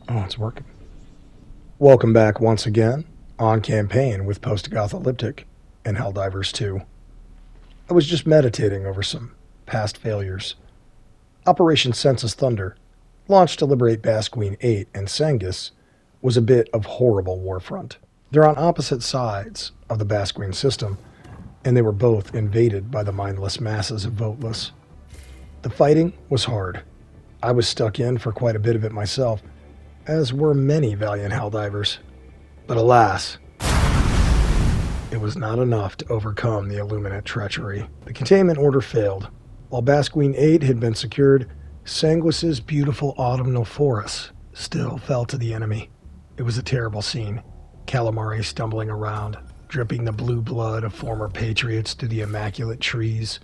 Oh, it's working. Welcome back once again on campaign with Postagothalyptic and Helldivers 2. I was just meditating over some past failures. Operation Census Thunder, launched to liberate Basquine 8 and Sangis, was a bit of horrible warfront. They're on opposite sides of the Basquine system, and they were both invaded by the Mindless Masses of Voteless. The fighting was hard. I was stuck in for quite a bit of it myself, as were many valiant Helldivers. But alas, it was not enough to overcome the Illuminate treachery. The containment order failed. While Basquine 8 had been secured, Sanguis's beautiful autumnal forests still fell to the enemy. It was a terrible scene. Calamari stumbling around, dripping the blue blood of former patriots through the immaculate trees.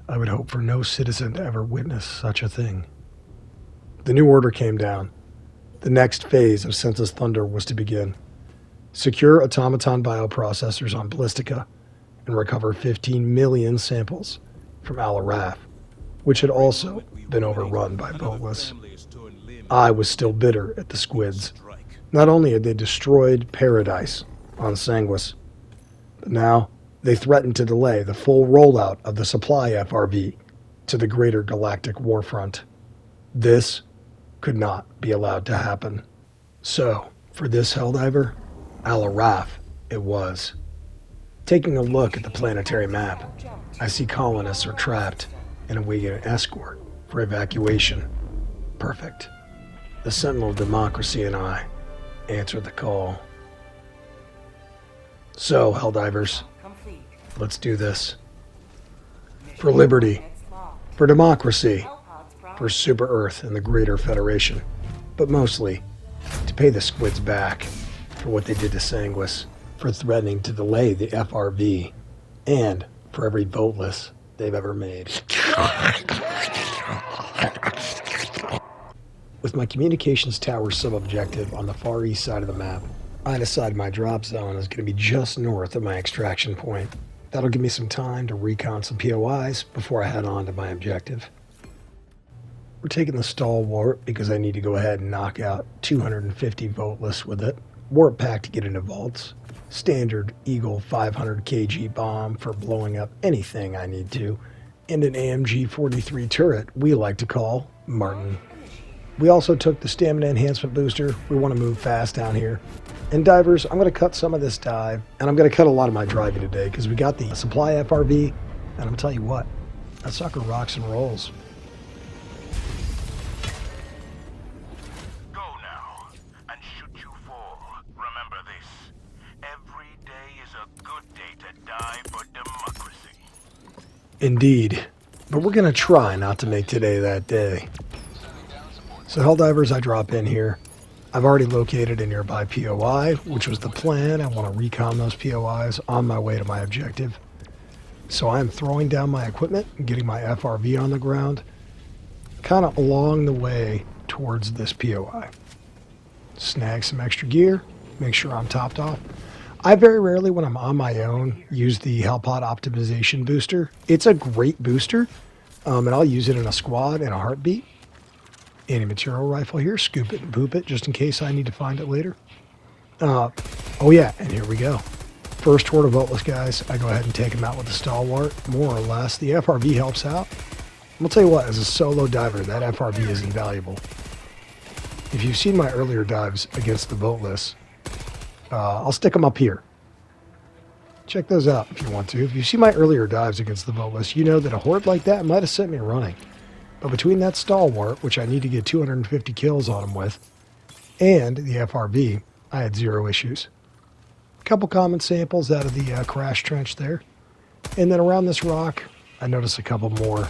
I would hope for no citizen to ever witness such a thing. The new order came down. The next phase of Census Thunder was to begin. Secure automaton bioprocessors on Ballistica and recover 15 million samples from Alaraph, which had also been overrun by Voteless. I was still bitter at the squids. Not only had they destroyed paradise on Sangis, but now they threatened to delay the full rollout of the supply FRV to the greater galactic warfront. This could not be allowed to happen. So, for this Helldiver, Alaraph it was. Taking a look at the planetary map, I see colonists are trapped and awaiting an escort for evacuation. Perfect. The Sentinel of Democracy and I answered the call. So, Helldivers, let's do this. For liberty, for democracy, for Super Earth and the greater Federation, but mostly to pay the squids back for what they did to Sangis, for threatening to delay the FRV, and for every Voteless they've ever made. With my communications tower sub-objective on the far east side of the map, I decided my drop zone is going to be just north of my extraction point. That'll give me some time to recon some POIs before I head on to my objective. We're taking the stalwart because I need to go ahead and knock out 250 Voteless with it. Warp pack to get into vaults. Standard Eagle 500 kg bomb for blowing up anything I need to. And an AMG 43 turret we like to call Martin. We also took the stamina enhancement booster. We want to move fast down here. And divers, I'm going to cut some of this dive, and I'm going to cut a lot of my driving today because we got the supply FRV, and I'm going to tell you what, that sucker rocks and rolls. Go now, and should you fall, remember this. Every day is a good day to die for democracy. Indeed, but we're going to try not to make today that day. So Helldivers, I drop in here. I've already located a nearby POI, which was the plan. I want to recon those POIs on my way to my objective. So I'm throwing down my equipment and getting my FRV on the ground, kind of along the way towards this POI. Snag some extra gear, make sure I'm topped off. I very rarely, when I'm on my own, use the Hellpod optimization booster. It's a great booster, and I'll use it in a squad in a heartbeat. Anti-material rifle here, scoop it and poop it just in case I need to find it later. Oh yeah, and here we go. First horde of Voteless guys, I go ahead and take them out with the stalwart, more or less. The FRV helps out. I'll tell you what, as a solo diver, that FRV is invaluable. If you've seen my earlier dives against the Voteless, I'll stick them up here. Check those out if you want to. If you see my earlier dives against the Voteless, you know that a horde like that might have sent me running. But between that stalwart, which I need to get 250 kills on him with, and the FRV, I had zero issues. A couple common samples out of the crash trench there. And then around this rock, I noticed a couple more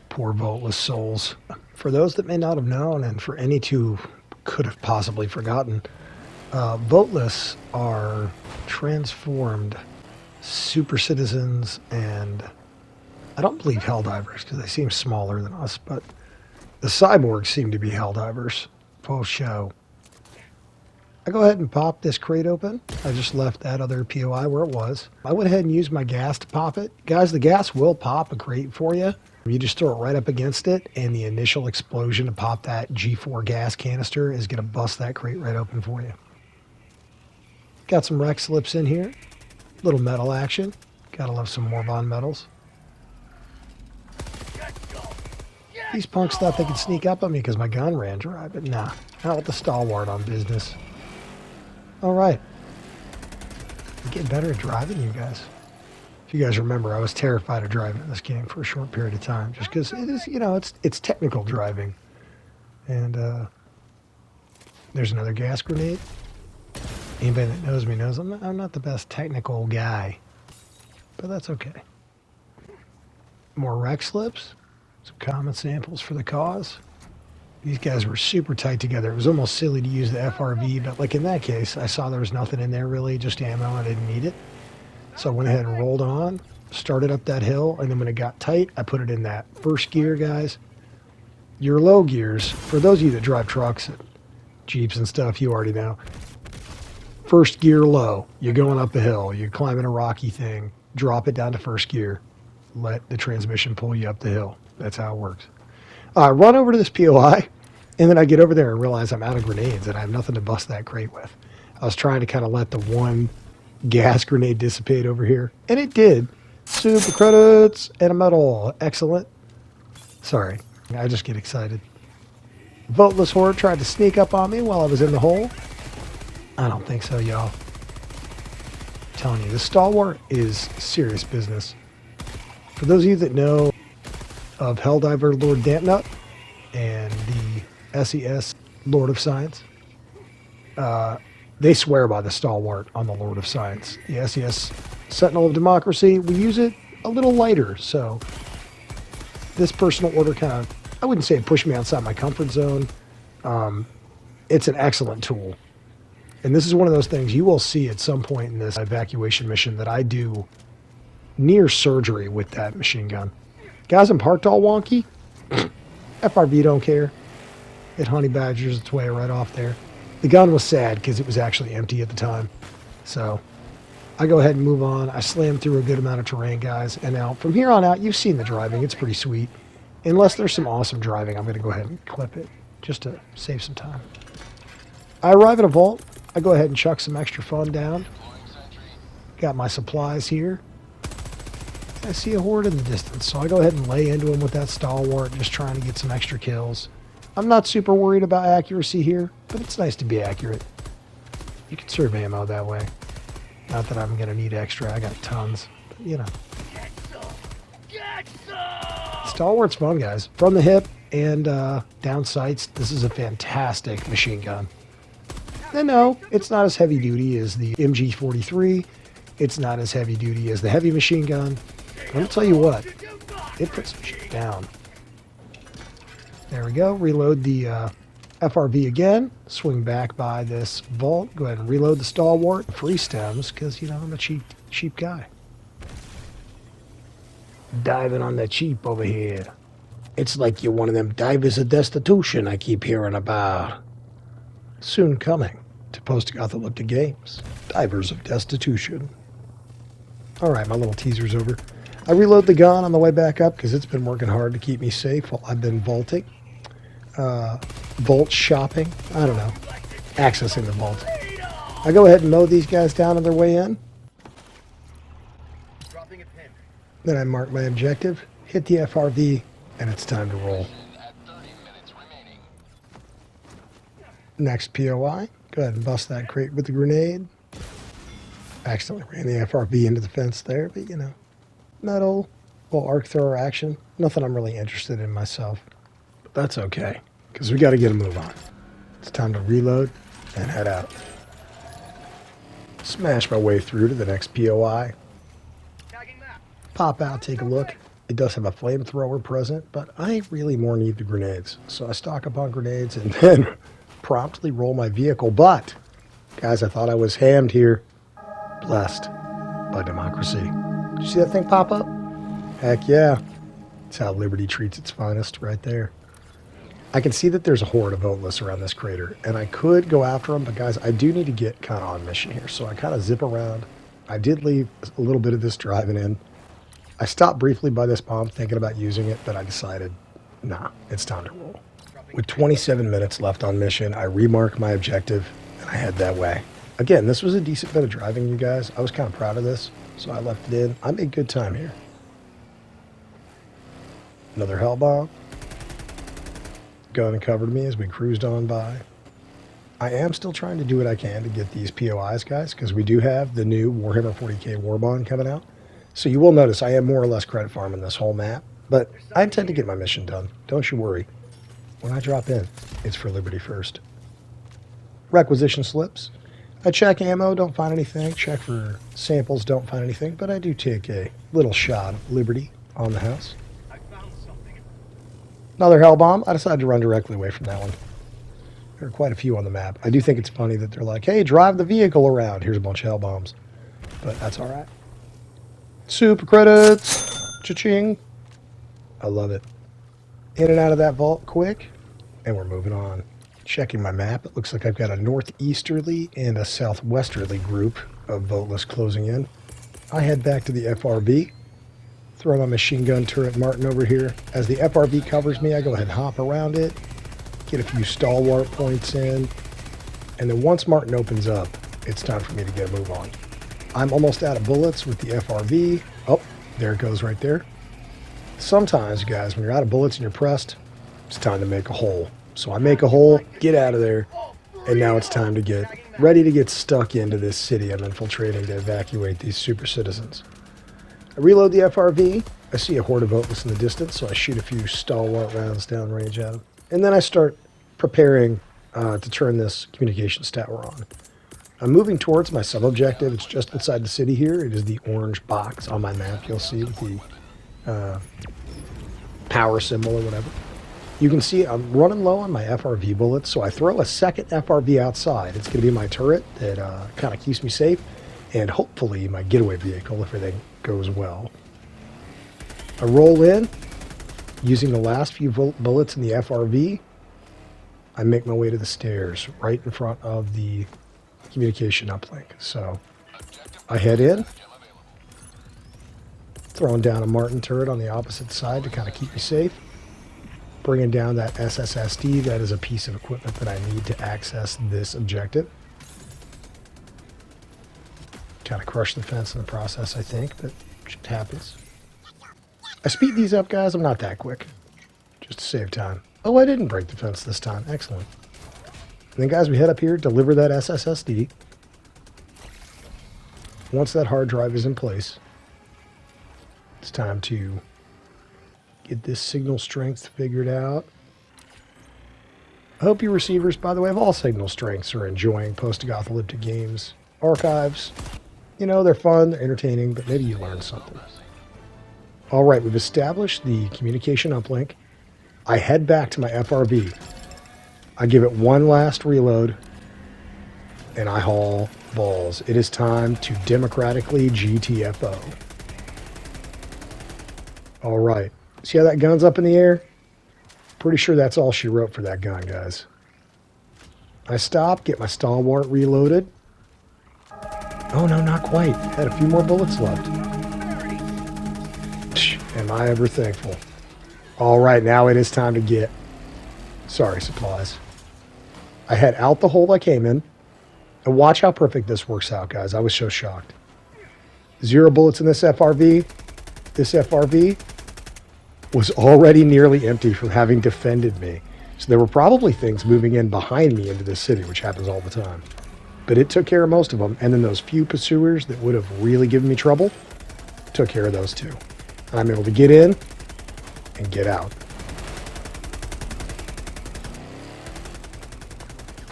poor Voteless souls. For those that may not have known, and for any who could have possibly forgotten, Voteless are transformed super citizens, and I don't believe Helldivers because they seem smaller than us, but the cyborgs seem to be Helldivers. Full show. I go ahead and pop this crate open. I just left that other POI where it was. I went ahead and used my gas to pop it. Guys, the gas will pop a crate for you. You just throw it right up against it, and the initial explosion to pop that G4 gas canister is going to bust that crate right open for you. Got some wreck slips in here. Little metal action. Gotta love some Morvon metals. These punks thought they could sneak up on me because my gun ran dry, but nah. Not with the stalwart on business. Alright. I'm getting better at driving, you guys. If you guys remember, I was terrified of driving in this game for a short period of time, just because it is, you know, it's technical driving. And there's another gas grenade. Anybody that knows me knows I'm not the best technical guy, but that's okay. More wreck slips, some common samples for the cause. These guys were super tight together. It was almost silly to use the FRV, but like in that case, I saw there was nothing in there really, just ammo. I didn't need it. So I went ahead and rolled on, started up that hill, and then when it got tight, I put it in that first gear, guys. Your low gears, for those of you that drive trucks and Jeeps and stuff, you already know. First gear low, you're going up a hill, you're climbing a rocky thing, drop it down to first gear, let the transmission pull you up the hill. That's how it works. I run over to this POI, and then I get over there and realize I'm out of grenades and I have nothing to bust that crate with. I was trying to kind of let the one gas grenade dissipate over here, and it did. Super credits and a medal. Excellent. Sorry, I just get excited. Voteless Horde tried to sneak up on me while I was in the hole. I don't think so, y'all. I'm telling you, the stalwart is serious business. For those of you that know of Helldiver Lord Dampnut and the SES Lord of Science, they swear by the stalwart on the Lord of Science. The SES Sentinel of Democracy, we use it a little lighter, so this personal order kind of, I wouldn't say it pushed me outside my comfort zone. It's an excellent tool. And this is one of those things you will see at some point in this evacuation mission that I do near surgery with that machine gun. Guys, I'm parked all wonky. FRB don't care. It honey badgers its way right off there. The gun was sad because it was actually empty at the time. So I go ahead and move on. I slam through a good amount of terrain, guys. And now from here on out, you've seen the driving. It's pretty sweet. Unless there's some awesome driving, I'm going to go ahead and clip it just to save some time. I arrive at a vault. I go ahead and chuck some extra fun down. Got my supplies here. I see a horde in the distance, so I go ahead and lay into him with that stalwart, just trying to get some extra kills. I'm not super worried about accuracy here, but it's nice to be accurate. You can serve ammo that way. Not that I'm going to need extra, I got tons, but you know. Stalwart's fun, guys. From the hip and down sights, this is a fantastic machine gun. And no, it's not as heavy duty as the MG43. It's not as heavy duty as the heavy machine gun. Let me tell you what, it puts some shit down. There we go. Reload the FRV again. Swing back by this vault. Go ahead and reload the stalwart. Free stems, because, you know, I'm a cheap guy. Diving on the cheap over here. It's like you're one of them divers of destitution I keep hearing about. Soon coming to Postagothalyptic Games. Divers of Destitution. Alright, my little teaser's over. I reload the gun on the way back up because it's been working hard to keep me safe while I've been vaulting. Vault shopping. I don't know. Accessing the vault. I go ahead and mow these guys down on their way in. Then I mark my objective, hit the FRV, and it's time to roll. Next POI. Go ahead and bust that crate with the grenade. Accidentally ran the FRV into the fence there, but you know. Metal, little arc thrower action. Nothing I'm really interested in myself. But that's okay, because we got to get a move on. It's time to reload and head out. Smash my way through to the next POI. Pop out, take a look. It does have a flamethrower present, but I really more need the grenades. So I stock up on grenades and then promptly roll my vehicle. But, guys, I thought I was hammed here. Blessed by democracy. Did you see that thing pop up? Heck yeah. That's how liberty treats its finest right there. I can see that there's a horde of Voteless around this crater, and I could go after them, but guys, I do need to get kind of on mission here. So I kind of zip around. I did leave a little bit of this driving in. I stopped briefly by this bomb thinking about using it, but I decided, nah, it's time to roll. With 27 minutes left on mission, I remark my objective and I head that way. Again, this was a decent bit of driving, you guys. I was kind of proud of this, so I left it in. I made good time here. Another hell bomb. Gun covered me as we cruised on by. I am still trying to do what I can to get these POIs, guys, because we do have the new Warhammer 40k War Bond coming out. So you will notice I am more or less credit farming this whole map, but I intend to get my mission done. Don't you worry. When I drop in, it's for Liberty first. Requisition slips. I check ammo, don't find anything. Check for samples, don't find anything, but I do take a little shot of Liberty on the house. Another hell bomb. I decided to run directly away from that one. There are quite a few on the map. I do think it's funny that they're like, hey, drive the vehicle around. Here's a bunch of hell bombs. But that's all right. Super credits. Cha-ching. I love it. In and out of that vault quick. And we're moving on. Checking my map. It looks like I've got a northeasterly and a southwesterly group of Voteless closing in. I head back to the FRB. Throw my machine gun turret Martin over here. As the FRB covers me, I go ahead and hop around it. Get a few stalwart points in. And then once Martin opens up, it's time for me to get a move on. I'm almost out of bullets with the FRB. Oh, there it goes right there. Sometimes, guys, when you're out of bullets and you're pressed, it's time to make a hole. So I make a hole, get out of there, and now it's time to get ready to get stuck into this city I'm infiltrating to evacuate these super citizens. I reload the FRV. I see a horde of Voteless in the distance, so I shoot a few stalwart rounds downrange at them. And then I start preparing to turn this communications tower on. I'm moving towards my sub-objective. It's just inside the city here. It is the orange box on my map you'll see with the power symbol or whatever. You can see I'm running low on my FRV bullets, so I throw a second FRV outside. It's going to be my turret that kind of keeps me safe, and hopefully my getaway vehicle if everything goes well. I roll in, using the last few bullets in the FRV. I make my way to the stairs right in front of the communication uplink. So I head in, throwing down a Martin turret on the opposite side to kind of keep me safe. Bringing down that SSSD, that is a piece of equipment that I need to access this objective. Kind of crush the fence in the process, I think, but shit happens. I speed these up, guys. I'm not that quick. Just to save time. Oh, I didn't break the fence this time. Excellent. And then, guys, we head up here, deliver that SSSD. Once that hard drive is in place, it's time to get this signal strength figured out. I hope you receivers, by the way, of all signal strengths are enjoying Postagothalyptic games, archives. You know, they're fun, they're entertaining, but maybe you learned something. All right, we've established the communication uplink. I head back to my FRB. I give it one last reload, and I haul balls. It is time to democratically GTFO. All right. See how that gun's up in the air? Pretty sure that's all she wrote for that gun, guys. I stop, get my stalwart reloaded. Oh, no, not quite. Had a few more bullets left. Am I ever thankful. All right, now it is time to get... Sorry, supplies. I head out the hole I came in. And watch how perfect this works out, guys. I was so shocked. 0 bullets in this FRV. This FRV was already nearly empty from having defended me. So there were probably things moving in behind me into this city, which happens all the time. But it took care of most of them. And then those few pursuers that would have really given me trouble took care of those too. And I'm able to get in and get out.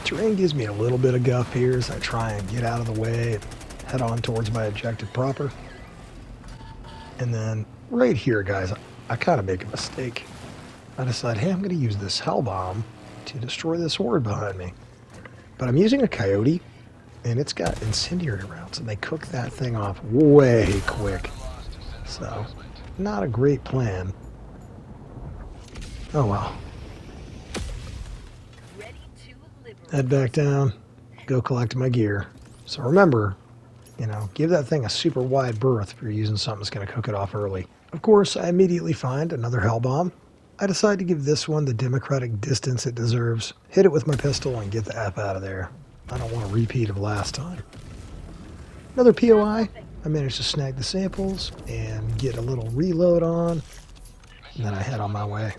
Terrain gives me a little bit of guff here as I try and get out of the way and head on towards my objective proper. And then right here, guys, I kind of make a mistake. I decide, hey, I'm going to use this hell bomb to destroy this horde behind me. But I'm using a coyote, and it's got incendiary rounds, and they cook that thing off way quick. So, not a great plan. Oh well. Head back down, go collect my gear. So remember, you know, give that thing a super wide berth if you're using something that's going to cook it off early. Of course, I immediately find another hell bomb. I decide to give this one the democratic distance it deserves, hit it with my pistol, and get the F out of there. I don't want a repeat of last time. Another POI. I managed to snag the samples and get a little reload on, and then I head on my way.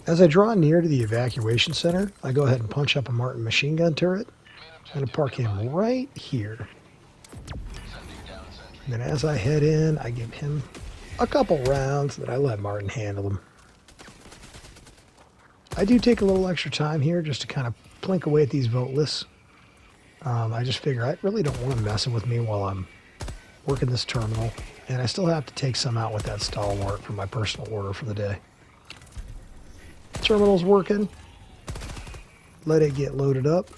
As I draw near to the evacuation center, I go ahead and punch up a Martin machine gun turret. I'm going to park him right here. And then as I head in, I give him a couple rounds that I let Martin handle them. I do take a little extra time here just to kind of plink away at these voteless. I just figure I really don't want them messing with me while I'm working this terminal. And I still have to take some out with that stalwart for my personal order for the day. Terminal's working. Let it get loaded up.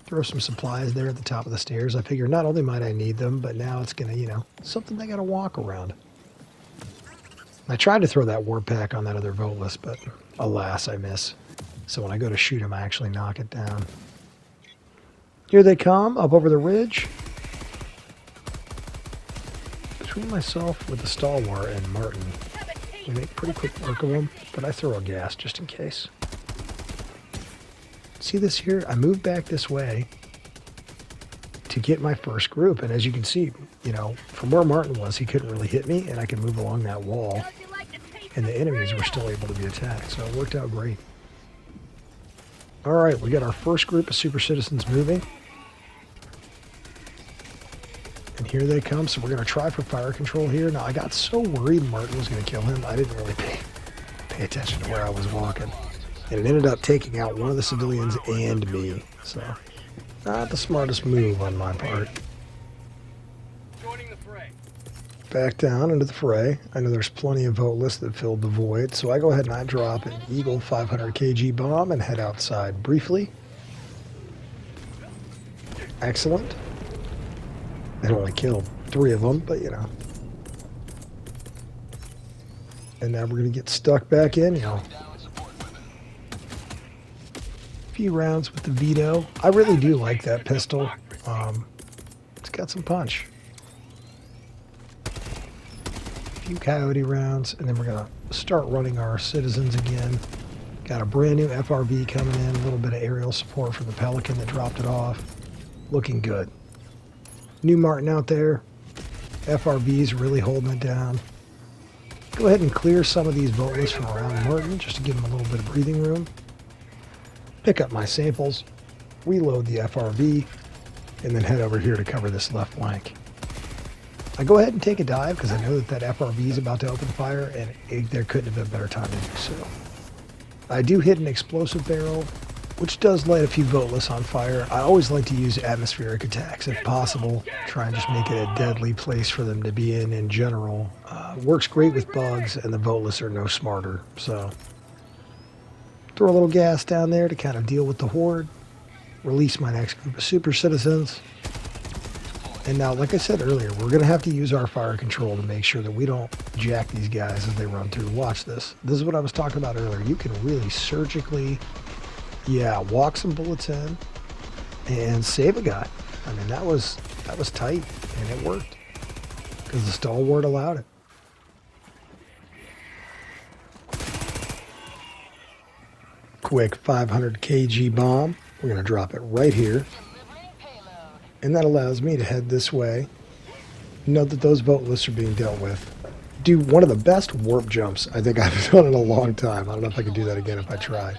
Throw some supplies there at the top of the stairs. I figure not only might I need them, but now it's going to, something they got to walk around. I tried to throw that warp pack on that other voteless, but alas, I miss. So when I go to shoot him, I actually knock it down. Here they come, up over the ridge. Between myself with the stalwart and Martin, we make pretty quick work of them, but I throw a gas just in case. See this here? I moved back this way to get my first group, and as you can see, from where Martin was, he couldn't really hit me, and I could move along that wall, and the enemies were still able to be attacked, so it worked out great. Alright, we got our first group of super citizens moving. And here they come, so we're going to try for fire control here. Now, I got so worried Martin was going to kill him, I didn't really pay attention to where I was walking. And it ended up taking out one of the civilians and me. So, not the smartest move on my part. Joining the fray. Back down into the fray. I know there's plenty of voteless that filled the void, so I go ahead and I drop an Eagle 500 kg bomb and head outside briefly. Excellent. It only killed 3 of them, but And now we're going to get stuck back in, Few rounds with the Vito. I really do like that pistol. It's got some punch. Few coyote rounds, and then we're gonna start running our citizens again. Got a brand new FRV coming in, a little bit of aerial support from the Pelican that dropped it off. Looking good. New Martin out there. FRV's really holding it down. Go ahead and clear some of these voteless from around Martin just to give them a little bit of breathing room. Pick up my samples, reload the FRV, and then head over here to cover this left flank. I go ahead and take a dive because I know that FRV is about to open fire, and there couldn't have been a better time to do so. I do hit an explosive barrel, which does light a few voteless on fire. I always like to use atmospheric attacks if possible. Try and just make it a deadly place for them to be in general. Works great with bugs, and the voteless are no smarter, so... Throw a little gas down there to kind of deal with the horde. Release my next group of super citizens. And now, like I said earlier, we're going to have to use our fire control to make sure that we don't jack these guys as they run through. Watch this. This is what I was talking about earlier. You can really surgically, walk some bullets in and save a guy. I mean, that was tight, and it worked because the stalwart allowed it. Quick 500 kg bomb. We're going to drop it right here. And that allows me to head this way. Note that those voteless are being dealt with. Do one of the best warp jumps I think I've done in a long time. I don't know if I could do that again if I tried.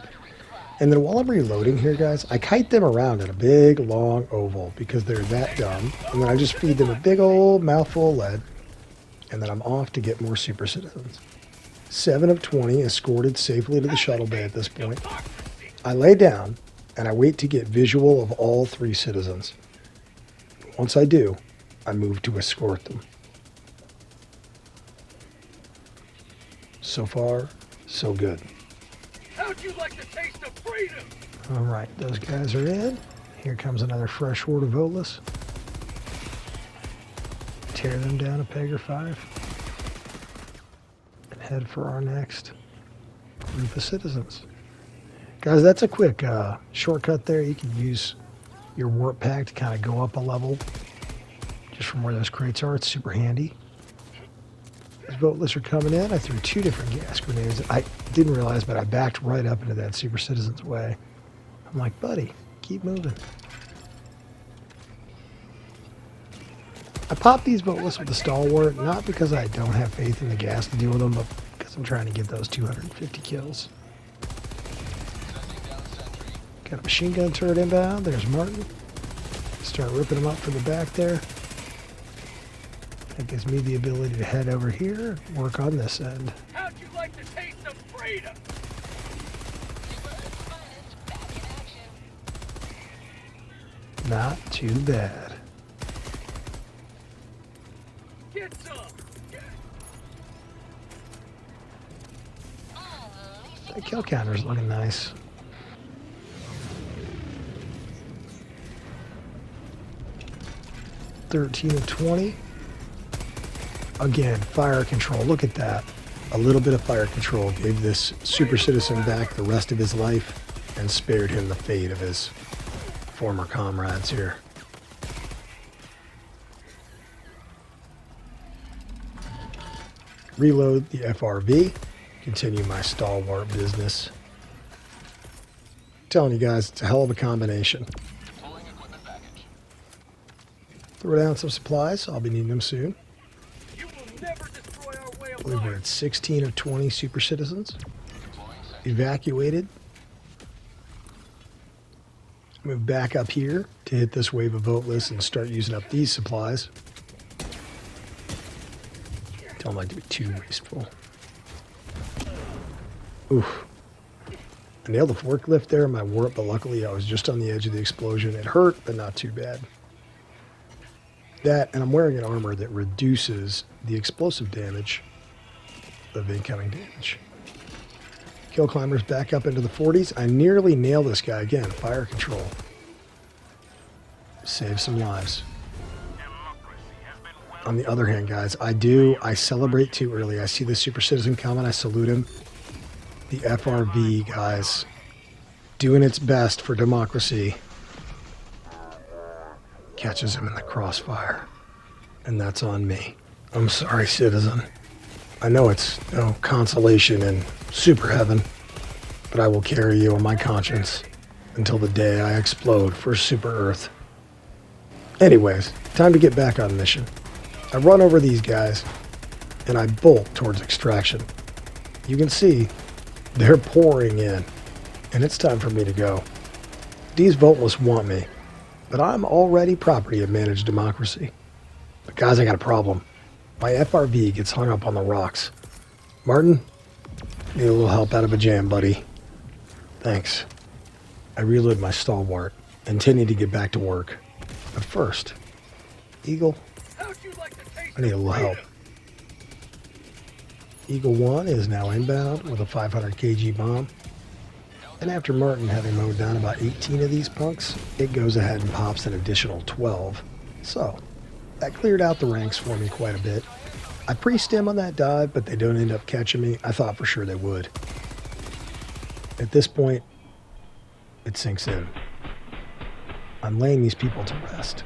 And then while I'm reloading here, guys, I kite them around in a big, long oval because they're that dumb. And then I just feed them a big old mouthful of lead. And then I'm off to get more super citizens. 7 of 20 escorted safely to the shuttle bay at this point. I lay down, and I wait to get visual of all 3 citizens. Once I do, I move to escort them. So far, so good. How'd you like the taste of freedom? All right, those guys are in. Here comes another fresh horde of voteless. Tear them down a peg or 5. And head for our next group of citizens. Guys, that's a quick shortcut there. You can use your warp pack to kind of go up a level just from where those crates are. It's super handy. These Voteless are coming in. I threw 2 different gas grenades. I didn't realize, but I backed right up into that Super Citizen's way. I'm like, buddy, keep moving. I popped these Voteless with the Stalwart, not because I don't have faith in the gas to deal with them, but because I'm trying to get those 250 kills. Got a machine gun turret inbound. There's Martin. Start ripping them up from the back there. That gives me the ability to head over here and work on this end. How'd you like the taste of freedom? Not too bad. Get some. That kill counter's looking nice. "13 of 20. Again, fire control. Look at that. A little bit of fire control gave this super citizen back the rest of his life and spared him the fate of his former comrades here. Reload the FRV. Continue my stalwart business. I'm telling you guys, it's a hell of a combination. Throw down some supplies. I'll be needing them soon. You will never destroy our way I of believe we're life. at 16 of 20 super citizens. Evacuated. Move back up here to hit this wave of Voteless and start using up these supplies. Don't like to be too wasteful. Oof. I nailed the forklift there in my warp, but luckily I was just on the edge of the explosion. It hurt, but not too bad. That, and I'm wearing an armor that reduces the explosive damage of incoming damage. Kill climbers back up into the 40s. I nearly nailed this guy again. Fire control. Save some lives. On the other hand, guys, I celebrate too early. I see the super citizen coming. I salute him. The FRV, guys, doing its best for democracy, catches him in the crossfire. And that's on me. I'm sorry, citizen. I know it's no consolation in super heaven, but I will carry you on my conscience until the day I explode for Super Earth. Anyways, time to get back on mission. I run over these guys, and I bolt towards extraction. You can see they're pouring in, and it's time for me to go. These Voteless want me, but I'm already property of managed democracy. But guys, I got a problem. My FRV gets hung up on the rocks. Martin, need a little help out of a jam, buddy. Thanks. I reload my stalwart, intending to get back to work. But first, Eagle, How'd you like the taste I need a of little help. freedom? Eagle 1 is now inbound with a 500 kg bomb. And after Martin having mowed down about 18 of these punks, it goes ahead and pops an additional 12. So, that cleared out the ranks for me quite a bit. I pre-stim on that dive, but they don't end up catching me. I thought for sure they would. At this point, it sinks in. I'm laying these people to rest.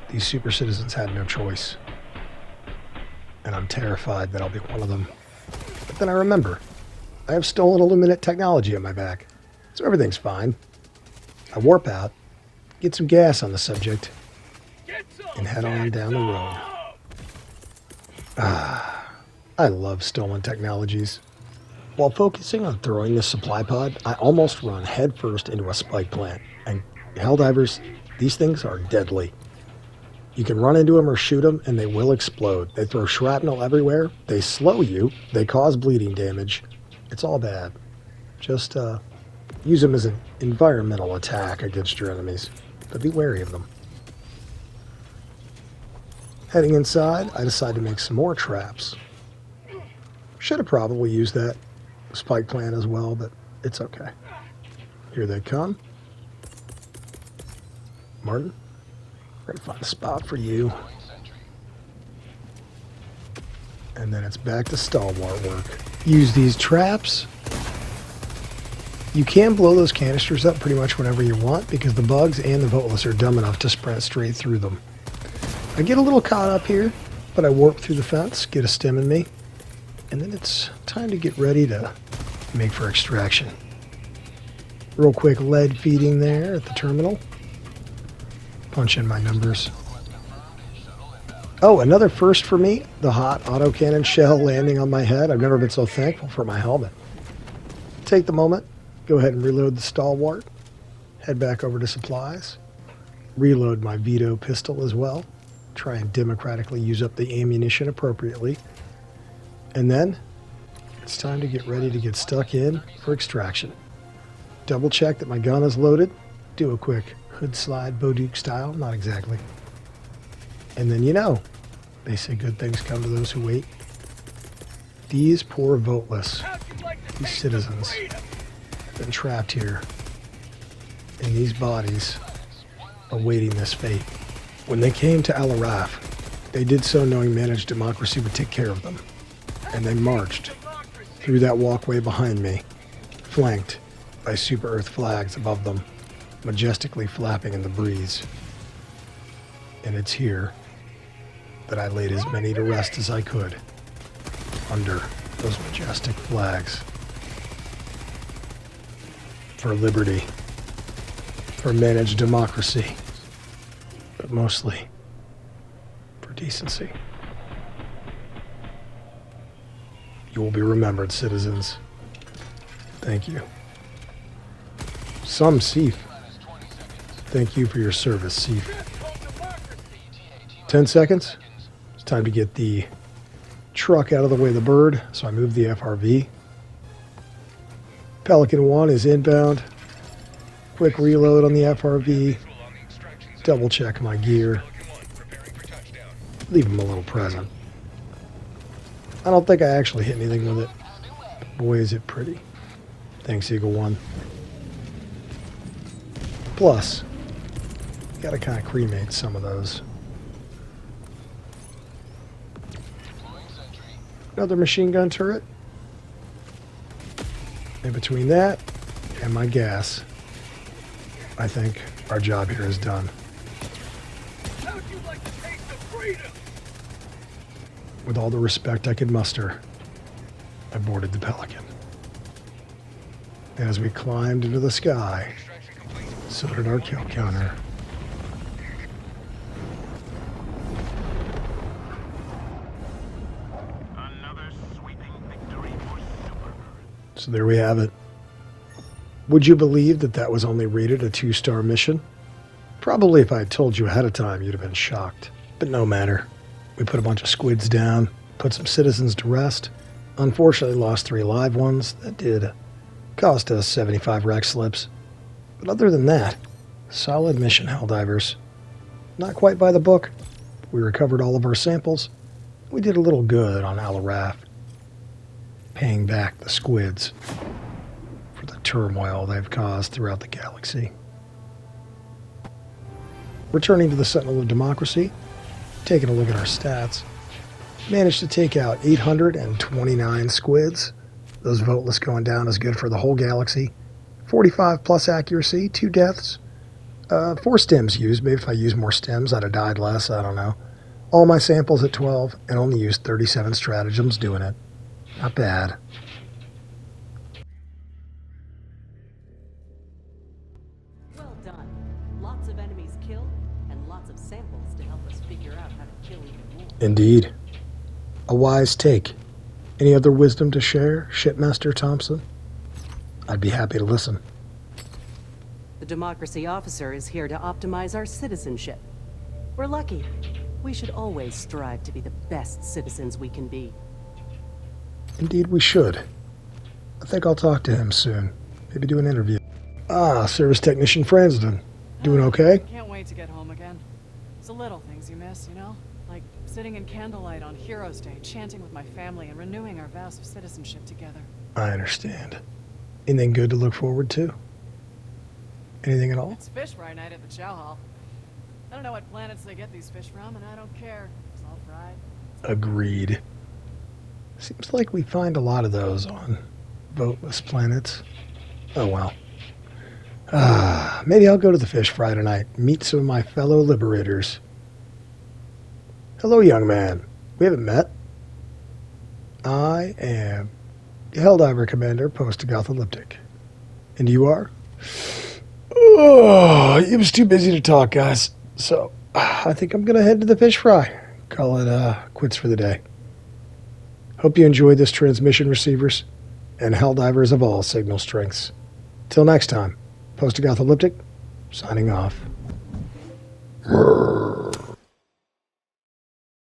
These super citizens had no choice. And I'm terrified that I'll be one of them. But then I remember, I have stolen Illuminate technology on my back, so everything's fine. I warp out, get some gas on the subject, Get some. and head on Get down the some. road. I love stolen technologies. While focusing on throwing the supply pod, I almost run headfirst into a spike plant. And Helldivers, these things are deadly. You can run into them or shoot them, and they will explode. They throw shrapnel everywhere. They slow you. They cause bleeding damage. It's all bad. Just use them as an environmental attack against your enemies. But be wary of them. Heading inside, I decide to make some more traps. Should have probably used that spike plant as well, but it's okay. Here they come. Martin, we're gonna find a spot for you. And then it's back to stalwart work. Use these traps. You can blow those canisters up pretty much whenever you want because the bugs and the Voteless are dumb enough to sprint straight through them. I get a little caught up here, but I warp through the fence, get a stim in me, And then it's time to get ready to make for extraction. Real quick lead feeding there at the terminal. Punch in my numbers. Oh, another first for me. The hot autocannon shell landing on my head. I've never been so thankful for my helmet. Take the moment. Go ahead and reload the stalwart. Head back over to supplies. Reload my Vito pistol as well. Try and democratically use up the ammunition appropriately. And then it's time to get ready to get stuck in for extraction. Double check that my gun is loaded. Do a quick hood slide Bouduc style. Not exactly. And then you know, they say good things come to those who wait. These poor voteless, these citizens, have been trapped here in these bodies awaiting this fate. When they came to Alaraph, they did so knowing managed democracy would take care of them. And they marched through that walkway behind me, flanked by Super Earth flags above them, majestically flapping in the breeze. And it's here that I laid as many to rest as I could under those majestic flags. For liberty, for managed democracy, but mostly for decency. You will be remembered, citizens. Thank you. Some Seif. Thank you for your service, Seif. 10 seconds. It's time to get the truck out of the way of the bird, so I move the FRV. Pelican 1 is inbound. Quick reload on the FRV. Double check my gear. Leave him a little present. I don't think I actually hit anything with it. Boy, is it pretty. Thanks, Eagle 1. Plus, gotta kind of cremate some of those. Another machine gun turret. And between that and my gas, I think our job here is done. How'd you like to taste of freedom? With all the respect I could muster, I boarded the Pelican. As we climbed into the sky, so did our kill counter. Another sweeping victory for Super Earth. So there we have it. Would you believe that that was only rated a 2-star mission? Probably if I had told you ahead of time, you'd have been shocked. But no matter. We put a bunch of squids down, put some citizens to rest. Unfortunately lost 3 live ones. That did cost us 75 rec slips. But other than that, solid mission, Helldivers. Not quite by the book. We recovered all of our samples. We did a little good on Alaraph, paying back the squids for the turmoil they've caused throughout the galaxy. Returning to the Sentinel of Democracy, taking a look at our stats, managed to take out 829 squids. Those voteless going down is good for the whole galaxy. 45 plus accuracy, 2 deaths. 4 stems used. Maybe if I used more stems, I'd have died less. I don't know. All my samples at 12, and only used 37 stratagems doing it. Not bad. Well done. Lots of enemies killed, and lots of samples to help us figure out how to kill even more. Indeed. A wise take. Any other wisdom to share, Shipmaster Thompson? I'd be happy to listen. The democracy officer is here to optimize our citizenship. We're lucky. We should always strive to be the best citizens we can be. Indeed we should. I think I'll talk to him soon. Maybe do an interview. Ah, Service Technician Fransden. Doing okay? Can't wait to get home again. It's the little things you miss, you know? Like sitting in candlelight on Heroes Day, chanting with my family and renewing our vows of citizenship together. I understand. Anything good to look forward to? Anything at all? It's fish fry night at the chow hall. I don't know what planets they get these fish from, and I don't care. It's all fried. Agreed. Seems like we find a lot of those on voteless planets. Oh well. Maybe I'll go to the fish fry tonight, meet some of my fellow liberators. Hello, young man. We haven't met. I am Helldiver Commander PostagothalyptiC. And you are? Oh, it was too busy to talk, guys. So, I think I'm going to head to the fish fry. Call it quits for the day. Hope you enjoyed this transmission, receivers, and Helldivers of all signal strengths. Till next time, Postagothalyptic, signing off.